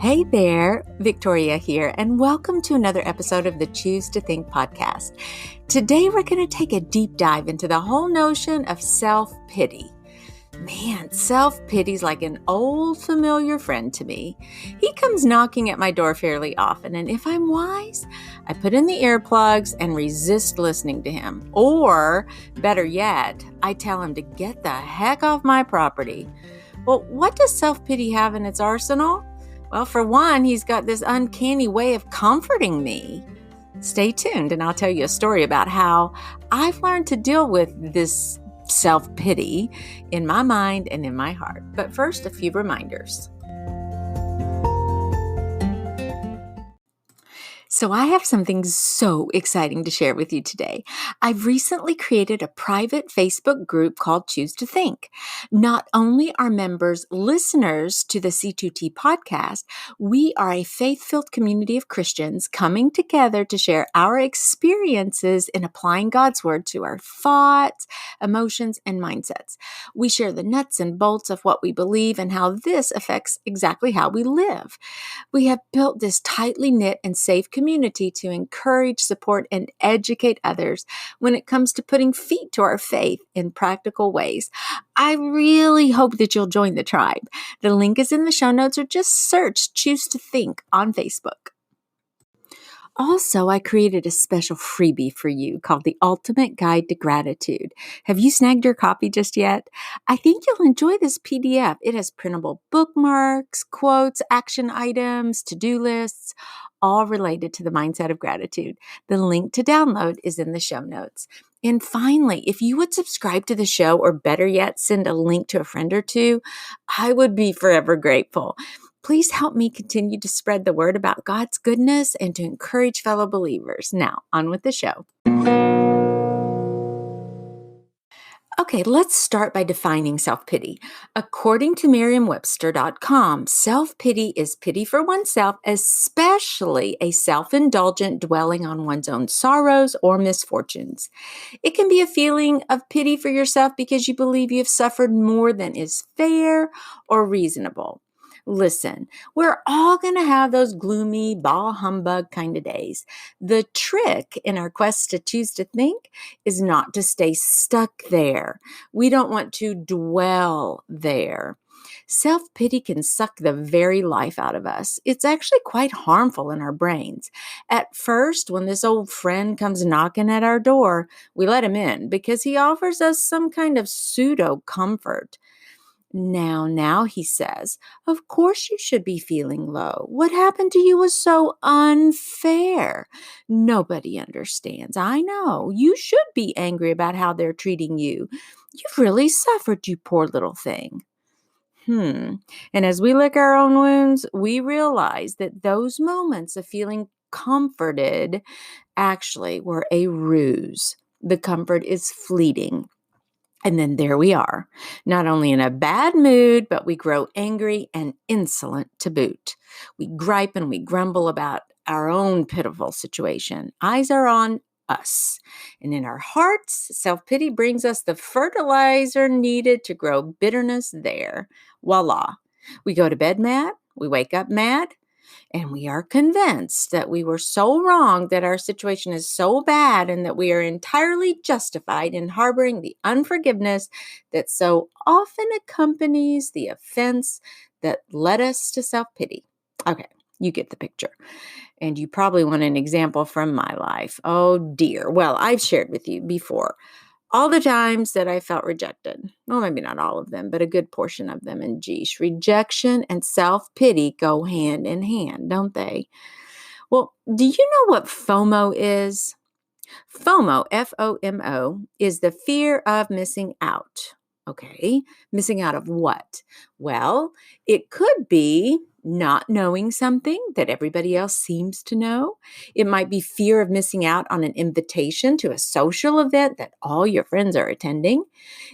Hey there, Victoria here, and welcome to another episode of the Choose to Think podcast. Today we're going to take a deep dive into the whole notion of self-pity. Man, self-pity's like an old familiar friend to me. He comes knocking at my door fairly often, and if I'm wise, I put in the earplugs and resist listening to him. Or, better yet, I tell him to get the heck off my property. Well, what does self-pity have in its arsenal? Well, for one, he's got this uncanny way of comforting me. Stay tuned, and I'll tell you a story about how I've learned to deal with this self-pity in my mind and in my heart. But first, a few reminders. So I have something so exciting to share with you today. I've recently created a private Facebook group called Choose to Think. Not only are members listeners to the C2T podcast, we are a faith-filled community of Christians coming together to share our experiences in applying God's Word to our thoughts, emotions, and mindsets. We share the nuts and bolts of what we believe and how this affects exactly how we live. We have built this tightly knit and safe community to encourage, support, and educate others when it comes to putting feet to our faith in practical ways. I really hope that you'll join the tribe. The link is in the show notes, or just search Choose to Think on Facebook. Also, I created a special freebie for you called The Ultimate Guide to Gratitude. Have you snagged your copy just yet? I think you'll enjoy this PDF. It has printable bookmarks, quotes, action items, to-do lists, all related to the mindset of gratitude. The link to download is in the show notes. And finally, if you would subscribe to the show, or better yet, send a link to a friend or two, I would be forever grateful. Please help me continue to spread the word about God's goodness and to encourage fellow believers. Now, on with the show. Okay, let's start by defining self-pity. According to Merriam-Webster.com, self-pity is pity for oneself, especially a self-indulgent dwelling on one's own sorrows or misfortunes. It can be a feeling of pity for yourself because you believe you have suffered more than is fair or reasonable. Listen, we're all going to have those gloomy, bah humbug kind of days. The trick in our quest to choose to think is not to stay stuck there. We don't want to dwell there. Self-pity can suck the very life out of us. It's actually quite harmful in our brains. At first, when this old friend comes knocking at our door, we let him in because he offers us some kind of pseudo-comfort. Now, he says, of course you should be feeling low. What happened to you was so unfair. Nobody understands. I know. You should be angry about how they're treating you. You've really suffered, you poor little thing. And as we lick our own wounds, we realize that those moments of feeling comforted actually were a ruse. The comfort is fleeting. And then there we are, not only in a bad mood, but we grow angry and insolent to boot. We gripe and we grumble about our own pitiful situation. Eyes are on us. And in our hearts, self-pity brings us the fertilizer needed to grow bitterness there. Voila. We go to bed mad, we wake up mad, and we are convinced that we were so wrong, that our situation is so bad, and that we are entirely justified in harboring the unforgiveness that so often accompanies the offense that led us to self-pity. Okay, you get the picture. And you probably want an example from my life. Oh dear. Well, I've shared with you before all the times that I felt rejected. Well, maybe not all of them, but a good portion of them. And geez, rejection and self-pity go hand in hand, don't they? Well, do you know what FOMO is? FOMO, F-O-M-O, is the fear of missing out. Okay, missing out of what? Well, it could be not knowing something that everybody else seems to know. It might be fear of missing out on an invitation to a social event that all your friends are attending.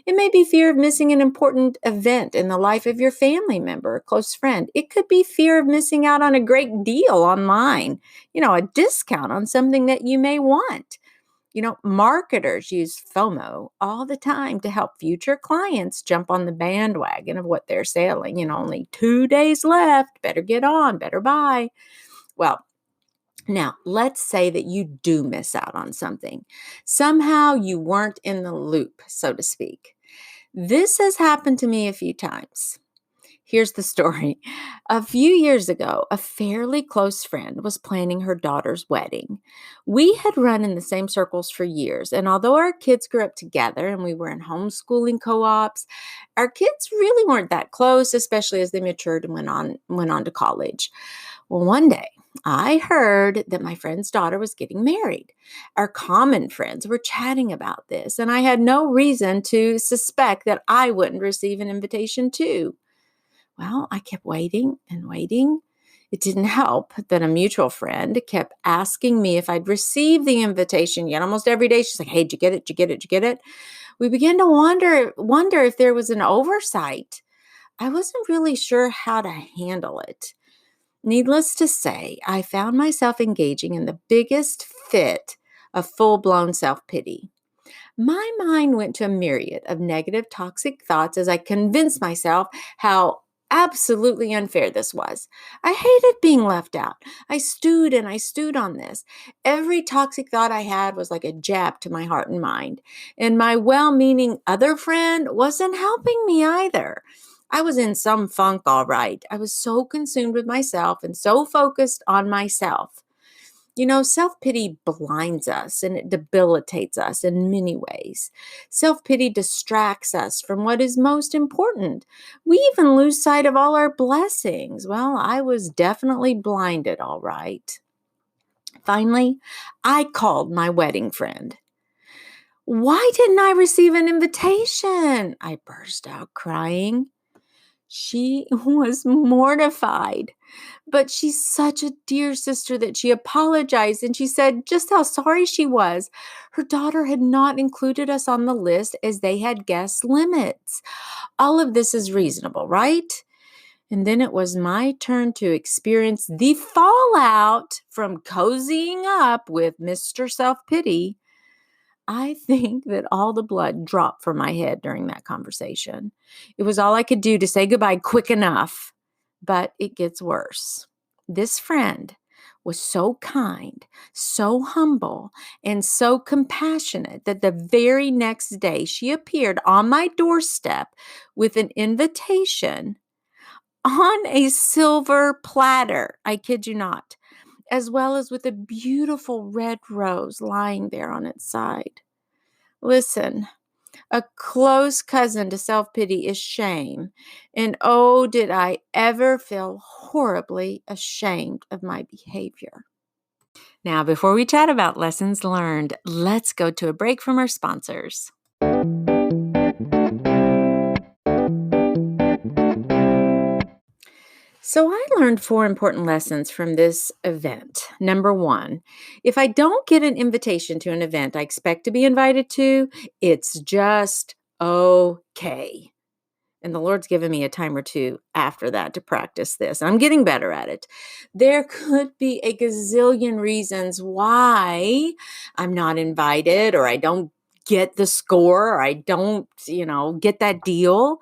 It may be fear of missing an important event in the life of your family member or close friend. It could be fear of missing out on a great deal online, a discount on something that you may want. Marketers use FOMO all the time to help future clients jump on the bandwagon of what they're selling. Only 2 days left. Better get on, better buy. Well, now let's say that you do miss out on something. Somehow you weren't in the loop, so to speak. This has happened to me a few times. Here's the story. A few years ago, a fairly close friend was planning her daughter's wedding. We had run in the same circles for years, and although our kids grew up together and we were in homeschooling co-ops, our kids really weren't that close, especially as they matured and went on to college. Well, one day, I heard that my friend's daughter was getting married. Our common friends were chatting about this, and I had no reason to suspect that I wouldn't receive an invitation too. Well, I kept waiting and waiting. It didn't help that a mutual friend kept asking me if I'd received the invitation yet. Almost every day, she's like, "Hey, did you get it? Did you get it? Did you get it?" We began to wonder if there was an oversight. I wasn't really sure how to handle it. Needless to say, I found myself engaging in the biggest fit of full-blown self-pity. My mind went to a myriad of negative, toxic thoughts as I convinced myself how absolutely unfair this was. I hated being left out. I stewed and I stewed on this. Every toxic thought I had was like a jab to my heart and mind. And my well meaning other friend wasn't helping me either. I was in some funk, all right. I was so consumed with myself and so focused on myself. Self-pity blinds us and it debilitates us in many ways. Self-pity distracts us from what is most important. We even lose sight of all our blessings. Well, I was definitely blinded, all right. Finally, I called my wedding friend. "Why didn't I receive an invitation?" I burst out crying. She was mortified. But she's such a dear sister that she apologized and she said just how sorry she was. Her daughter had not included us on the list as they had guest limits. All of this is reasonable, right? And then it was my turn to experience the fallout from cozying up with Mr. Self-Pity. I think that all the blood dropped from my head during that conversation. It was all I could do to say goodbye quick enough. But it gets worse. This friend was so kind, so humble, and so compassionate that the very next day she appeared on my doorstep with an invitation on a silver platter. I kid you not, as well as with a beautiful red rose lying there on its side. Listen, a close cousin to self-pity is shame. And oh, did I ever feel horribly ashamed of my behavior. Now, before we chat about lessons learned, let's go to a break from our sponsors. So I learned 4 important lessons from this event. Number 1, if I don't get an invitation to an event I expect to be invited to, it's just okay. And the Lord's given me a time or two after that to practice this. I'm getting better at it. There could be a gazillion reasons why I'm not invited or I don't get the score or I don't, get that deal.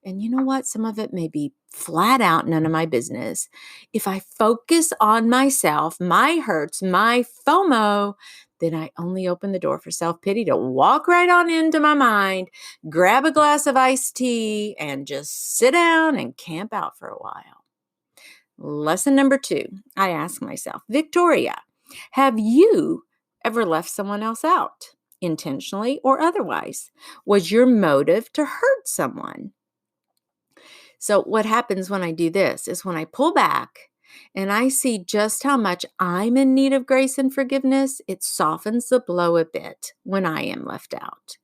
And you know what? Some of it may be flat out none of my business. If I focus on myself, my hurts, my FOMO, then I only open the door for self-pity to walk right on into my mind, grab a glass of iced tea, and just sit down and camp out for a while. Lesson number 2, I ask myself, Victoria, have you ever left someone else out, intentionally or otherwise? Was your motive to hurt someone? So what happens when I do this is when I pull back and I see just how much I'm in need of grace and forgiveness, it softens the blow a bit when I am left out.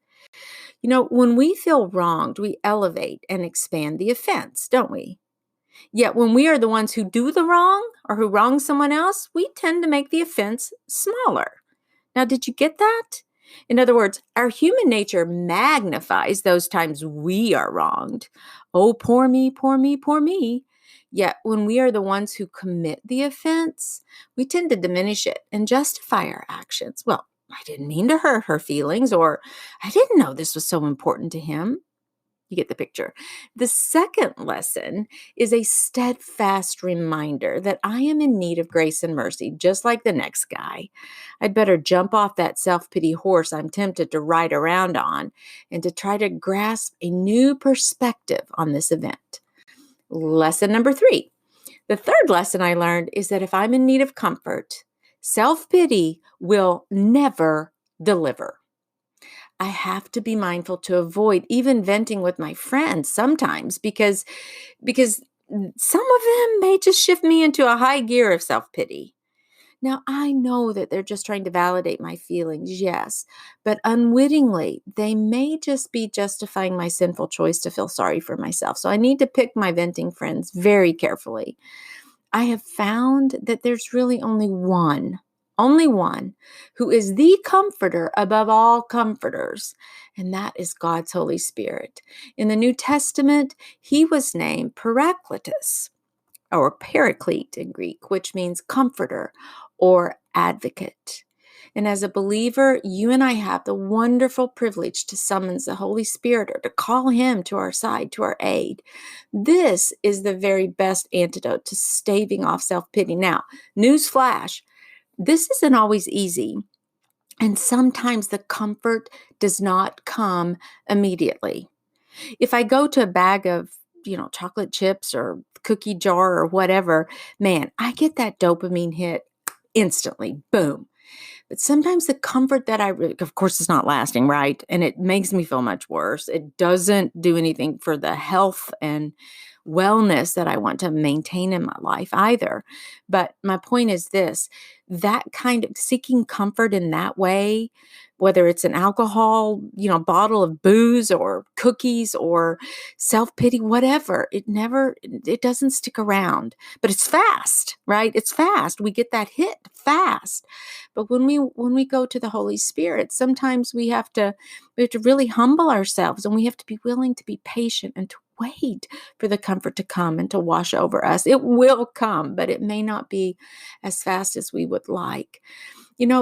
When we feel wronged, we elevate and expand the offense, don't we? Yet when we are the ones who do the wrong or who wrong someone else, we tend to make the offense smaller. Now, did you get that? In other words, our human nature magnifies those times we are wronged. Oh, poor me, poor me, poor me. Yet when we are the ones who commit the offense, we tend to diminish it and justify our actions. Well, I didn't mean to hurt her feelings, or I didn't know this was so important to him. You get the picture. The second lesson is a steadfast reminder that I am in need of grace and mercy, just like the next guy. I'd better jump off that self-pity horse I'm tempted to ride around on and to try to grasp a new perspective on this event. Lesson number 3. The third lesson I learned is that if I'm in need of comfort, self-pity will never deliver. I have to be mindful to avoid even venting with my friends sometimes because some of them may just shift me into a high gear of self-pity. Now, I know that they're just trying to validate my feelings, yes, but unwittingly, they may just be justifying my sinful choice to feel sorry for myself. So I need to pick my venting friends very carefully. I have found that there's really only one who is the comforter above all comforters, and that is God's Holy Spirit. In the New Testament, he was named Paracletus, or paraclete in Greek, which means comforter or advocate. And as a believer, you and I have the wonderful privilege to summons the Holy Spirit or to call him to our side, to our aid. This is the very best antidote to staving off self-pity. Now, newsflash, this isn't always easy. And sometimes the comfort does not come immediately. If I go to a bag of, chocolate chips or cookie jar or whatever, man, I get that dopamine hit instantly. Boom. But sometimes the comfort that of course, it's not lasting, right? And it makes me feel much worse. It doesn't do anything for the health and wellness that I want to maintain in my life either. But my point is this, that kind of seeking comfort in that way, whether it's an alcohol, bottle of booze or cookies or self-pity, whatever, it doesn't stick around, but it's fast, right? It's fast. We get that hit fast. But when we go to the Holy Spirit, sometimes we have to really humble ourselves, and we have to be willing to be patient and to wait for the comfort to come and to wash over us. It will come, but it may not be as fast as we would like.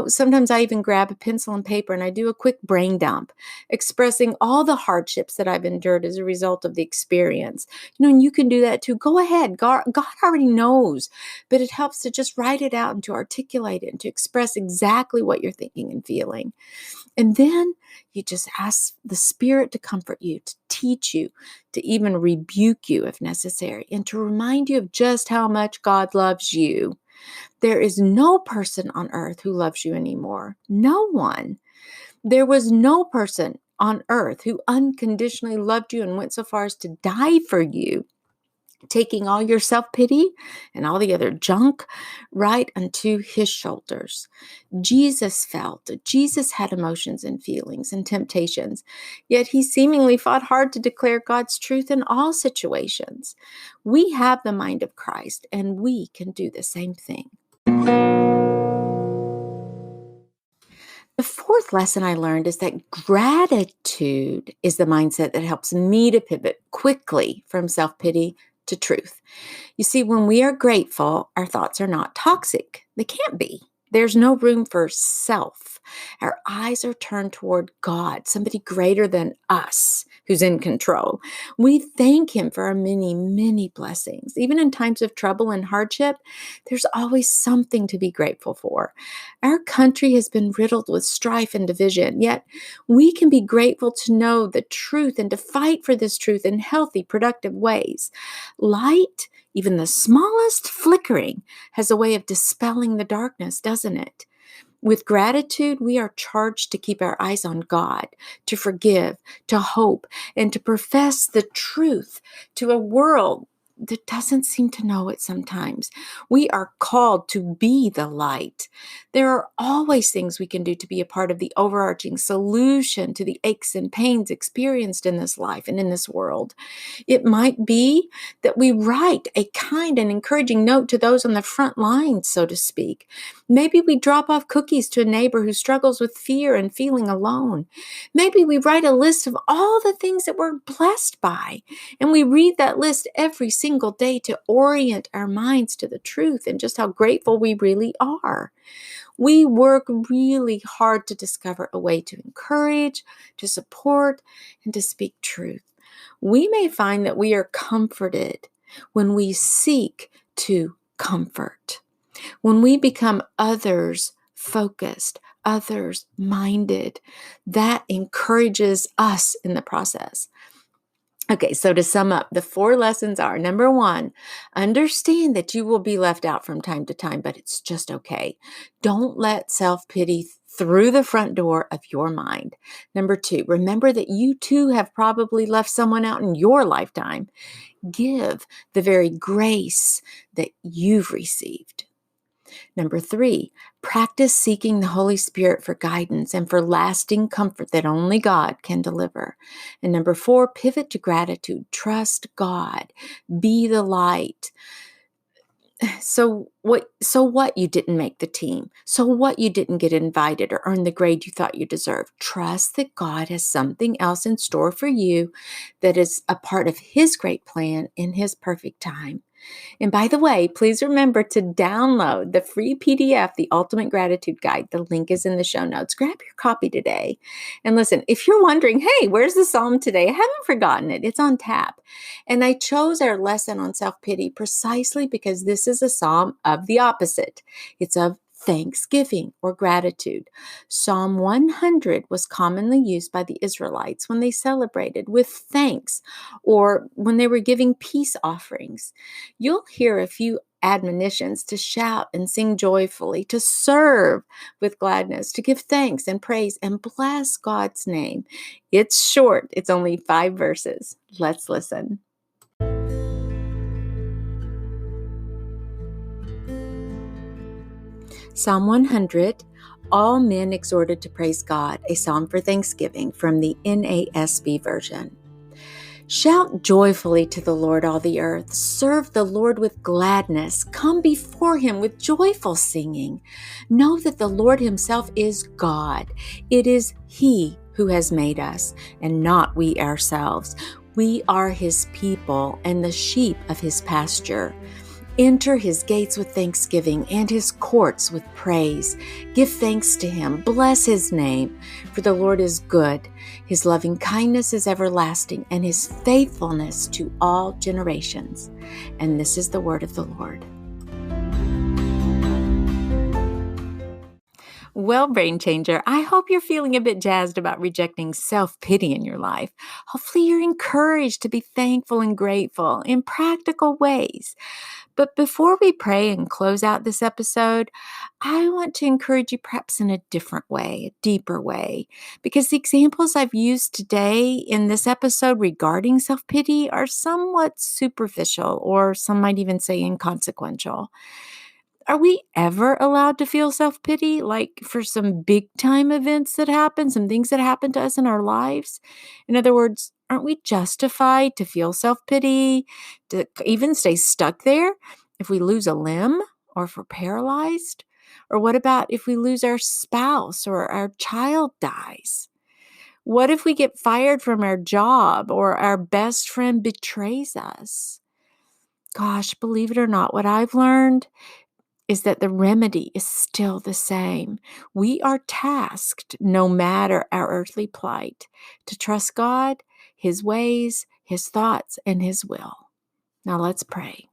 Sometimes I even grab a pencil and paper and I do a quick brain dump, expressing all the hardships that I've endured as a result of the experience. And you can do that too. Go ahead. God already knows, but it helps to just write it out and to articulate it and to express exactly what you're thinking and feeling. And then you just ask the Spirit to comfort you, to teach you, to even rebuke you if necessary, and to remind you of just how much God loves you. There is no person on earth who loves you anymore. No one. There was no person on earth who unconditionally loved you and went so far as to die for you, taking all your self-pity and all the other junk right onto his shoulders. Jesus had emotions and feelings and temptations, yet he seemingly fought hard to declare God's truth in all situations. We have the mind of Christ, and we can do the same thing. The fourth lesson I learned is that gratitude is the mindset that helps me to pivot quickly from self-pity to truth. You see, when we are grateful, our thoughts are not toxic. They can't be. There's no room for self. Our eyes are turned toward God, somebody greater than us who's in control. We thank him for our many, many blessings. Even in times of trouble and hardship, there's always something to be grateful for. Our country has been riddled with strife and division, yet we can be grateful to know the truth and to fight for this truth in healthy, productive ways. Light, even the smallest flickering, has a way of dispelling the darkness, doesn't it? With gratitude, we are charged to keep our eyes on God, to forgive, to hope, and to profess the truth to a world that doesn't seem to know it sometimes. We are called to be the light. There are always things we can do to be a part of the overarching solution to the aches and pains experienced in this life and in this world. It might be that we write a kind and encouraging note to those on the front lines, so to speak. Maybe we drop off cookies to a neighbor who struggles with fear and feeling alone. Maybe we write a list of all the things that we're blessed by, and we read that list every single day to orient our minds to the truth and just how grateful we really are. We work really hard to discover a way to encourage, to support, and to speak truth. We may find that we are comforted when we seek to comfort, when we become others focused, others minded. That encourages us in the process. Okay, so to sum up, the 4 lessons are: number 1, understand that you will be left out from time to time, but it's just okay. Don't let self-pity through the front door of your mind. Number 2, remember that you too have probably left someone out in your lifetime. Give the very grace that you've received. Number 3, practice seeking the Holy Spirit for guidance and for lasting comfort that only God can deliver. And number 4, pivot to gratitude. Trust God. Be the light. So what you didn't make the team? So what you didn't get invited or earn the grade you thought you deserved? Trust that God has something else in store for you that is a part of His great plan in His perfect time. And by the way, please remember to download the free PDF, The Ultimate Gratitude Guide. The link is in the show notes. Grab your copy today. And listen, if you're wondering, hey, where's the psalm today? I haven't forgotten it. It's on tap. And I chose our lesson on self-pity precisely because this is a psalm of the opposite. It's of thanksgiving or gratitude. Psalm 100 was commonly used by the Israelites when they celebrated with thanks or when they were giving peace offerings. You'll hear a few admonitions to shout and sing joyfully, to serve with gladness, to give thanks and praise and bless God's name. It's short. It's only 5 verses. Let's listen. Psalm 100, all men exhorted to praise God, a psalm for thanksgiving from the NASB version. Shout joyfully to the Lord, all the earth. Serve the Lord with gladness. Come before Him with joyful singing. Know that the Lord Himself is God. It is He who has made us, and not we ourselves. We are His people and the sheep of His pasture. Enter His gates with thanksgiving and His courts with praise. Give thanks to Him. Bless His name, for the Lord is good. His loving kindness is everlasting, and His faithfulness to all generations. And this is the word of the Lord. Well, Brain Changer, I hope you're feeling a bit jazzed about rejecting self-pity in your life. Hopefully you're encouraged to be thankful and grateful in practical ways. But before we pray and close out this episode, I want to encourage you perhaps in a different way, a deeper way, because the examples I've used today in this episode regarding self-pity are somewhat superficial, or some might even say inconsequential. Are we ever allowed to feel self-pity, like for some big-time events that happen, some things that happen to us in our lives? In other words, aren't we justified to feel self-pity, to even stay stuck there if we lose a limb or if we're paralyzed? Or what about if we lose our spouse or our child dies? What if we get fired from our job or our best friend betrays us? Gosh, believe it or not, what I've learned is that the remedy is still the same. We are tasked, no matter our earthly plight, to trust God, His ways, His thoughts, and His will. Now let's pray.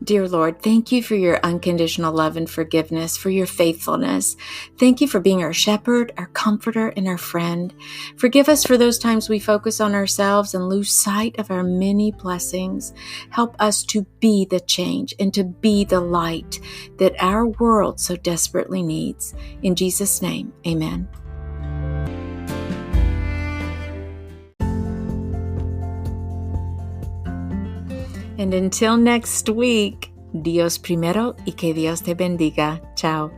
Dear Lord, thank you for your unconditional love and forgiveness, for your faithfulness. Thank you for being our shepherd, our comforter, and our friend. Forgive us for those times we focus on ourselves and lose sight of our many blessings. Help us to be the change and to be the light that our world so desperately needs. In Jesus' name, amen. And until next week, Dios primero y que Dios te bendiga. Chao.